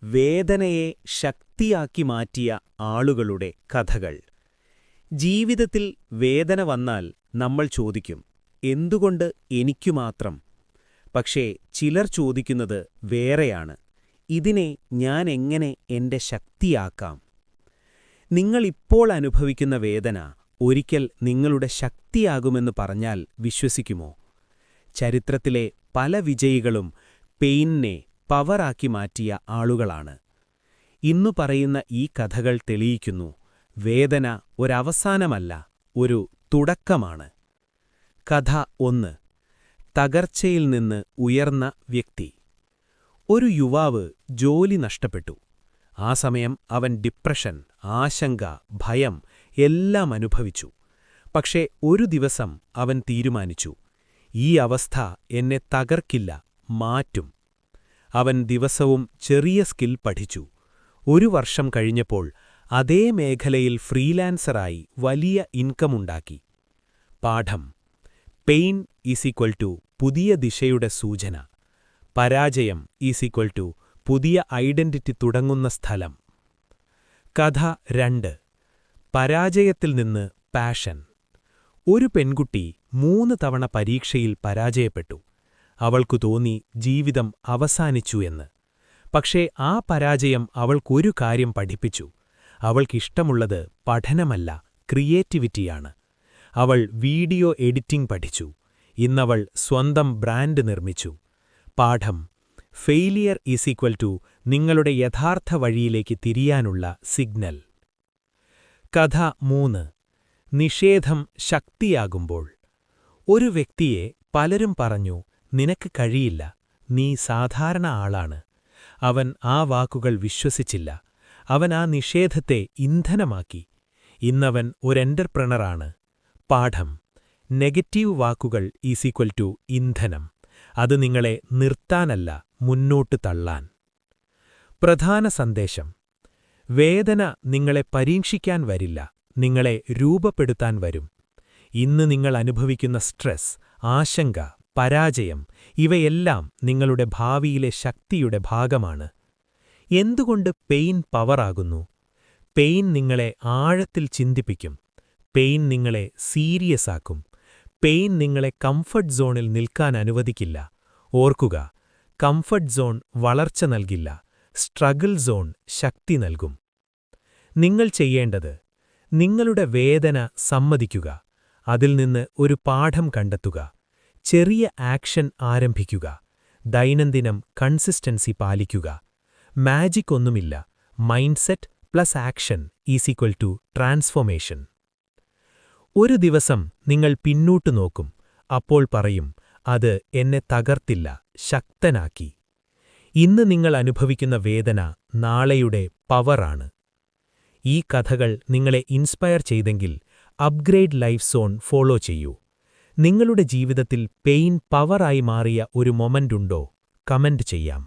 വേദനയെ ശക്തിയാക്കി മാറ്റിയ ആളുകളുടെ കഥകൾ. ജീവിതത്തിൽ വേദന വന്നാൽ നമ്മൾ ചോദിക്കും, എന്തുകൊണ്ട് എനിക്കു മാത്രം? പക്ഷേ ചിലർ ചോദിക്കുന്നത് വേറെയാണ്, ഇതിനെ ഞാൻ എങ്ങനെ എന്റെ ശക്തിയാക്കാം? നിങ്ങളിപ്പോൾ അനുഭവിക്കുന്ന വേദന ഒരിക്കൽ നിങ്ങളുടെ ശക്തിയാകുമെന്ന് പറഞ്ഞാൽ വിശ്വസിക്കുമോ? ചരിത്രത്തിലെ പല വിജയികളും പെയിനിനെ പവറാക്കി മാറ്റിയ ആളുകളാണ്. ഇന്നു പറയുന്ന ഈ കഥകൾ തെളിയിക്കുന്നു, വേദന ഒരവസാനമല്ല, ഒരു തുടക്കമാണ്. കഥ 1. തകർച്ചയിൽ നിന്ന് ഉയർന്ന വ്യക്തി. ഒരു യുവാവ് ജോലി നഷ്ടപ്പെട്ടു. ആ സമയം അവൻ ഡിപ്രഷൻ, ആശങ്ക, ഭയം എല്ലാം അനുഭവിച്ചു. പക്ഷേ ഒരു ദിവസം അവൻ തീരുമാനിച്ചു, ഈ അവസ്ഥ എന്നെ തകർക്കില്ല, മാറ്റും. അവൻ ദിവസവും ചെറിയ സ്കിൽ പഠിച്ചു. 1 വർഷം കഴിഞ്ഞപ്പോൾ അതേ മേഖലയിൽ ഫ്രീലാൻസറായി വലിയ ഇൻകമുണ്ടാക്കി. പാഠം: പെയിൻ പുതിയ ദിശയുടെ സൂചന. പരാജയം പുതിയ ഐഡന്റിറ്റി തുടങ്ങുന്ന സ്ഥലം. കഥ 2. പരാജയത്തിൽ നിന്ന് പാഷൻ. ഒരു പെൺകുട്ടി 3 തവണ പരീക്ഷയിൽ പരാജയപ്പെട്ടു. അവൾക്കു തോന്നി ജീവിതം അവസാനിച്ചു എന്ന്. പക്ഷേ ആ പരാജയം അവൾക്കൊരു കാര്യം പഠിപ്പിച്ചു. അവൾക്കിഷ്ടമുള്ളത് പഠനമല്ല, ക്രിയേറ്റിവിറ്റിയാണ്. അവൾ വീഡിയോ എഡിറ്റിംഗ് പഠിച്ചു. ഇന്നവൾ സ്വന്തം ബ്രാൻഡ് നിർമ്മിച്ചു. പാഠം: ഫെയിലിയർ നിങ്ങളുടെ യഥാർത്ഥ വഴിയിലേക്ക് തിരിയാനുള്ള സിഗ്നൽ. കഥ 3. നിഷേധം ശക്തിയാകുമ്പോൾ. ഒരു വ്യക്തിയെ പലരും പറഞ്ഞു, നിനക്ക് കഴിയില്ല, നീ സാധാരണ ആളാണ്. അവൻ ആ വാക്കുകൾ വിശ്വസിച്ചില്ല. അവൻ ആ നിഷേധത്തെ ഇന്ധനമാക്കി. ഇന്നവൻ ഒരു എന്റർപ്രണറാണ്. പാഠം: നെഗറ്റീവ് വാക്കുകൾ ഇന്ധനം. അത് നിങ്ങളെ നിർത്താനല്ല, മുന്നോട്ട് തള്ളാൻ. പ്രധാന സന്ദേശം: വേദന നിങ്ങളെ പരീക്ഷിക്കാൻ വരില്ല, നിങ്ങളെ രൂപപ്പെടുത്താൻ വരും. ഇന്ന് നിങ്ങൾ അനുഭവിക്കുന്ന സ്ട്രെസ്, ആശങ്ക, പരാജയം ഇവയെല്ലാം നിങ്ങളുടെ ഭാവിയിലെ ശക്തിയുടെ ഭാഗമാണ്. എന്തുകൊണ്ട് പെയിൻ പവറാകുന്നു? പെയിൻ നിങ്ങളെ ആഴത്തിൽ ചിന്തിപ്പിക്കും. പെയിൻ നിങ്ങളെ സീരിയസ് ആക്കും. പെയിൻ നിങ്ങളെ കംഫർട്ട് സോണിൽ നിൽക്കാൻ അനുവദിക്കില്ല. ഓർക്കുക, കംഫർട്ട് സോൺ വളർച്ച നൽകില്ല, സ്ട്രഗിൾ സോൺ ശക്തി നൽകും. നിങ്ങൾ ചെയ്യേണ്ടത്, നിങ്ങളുടെ വേദന സമ്മതിക്കുക, അതിൽ നിന്ന് ഒരു പാഠം കണ്ടെത്തുക, ചെറിയ ആക്ഷൻ ആരംഭിക്കുക, ദൈനംദിനം കൺസിസ്റ്റൻസി പാലിക്കുക. മാജിക് ഒന്നുമില്ല, മൈൻഡ്സെറ്റ് പ്ലസ് ആക്ഷൻ ട്രാൻസ്ഫോർമേഷൻ. ഒരു ദിവസം നിങ്ങൾ പിന്നോട്ടു നോക്കും, അപ്പോൾ പറയും, അത് എന്നെ തകർത്തില്ല, ശക്തനാക്കി. ഇന്ന് നിങ്ങൾ അനുഭവിക്കുന്ന വേദന നാളെയുടെ പവറാണ്. ഈ കഥകൾ നിങ്ങളെ ഇൻസ്പയർ ചെയ്തെങ്കിൽ അപ്ഗ്രേഡ് ലൈഫ് സോൺ ഫോളോ ചെയ്യൂ. നിങ്ങളുടെ ജീവിതത്തിൽ പെയിൻ പവറായി മാറിയ ഒരു മൊമെന്റുണ്ടോ? കമന്റ് ചെയ്യാം.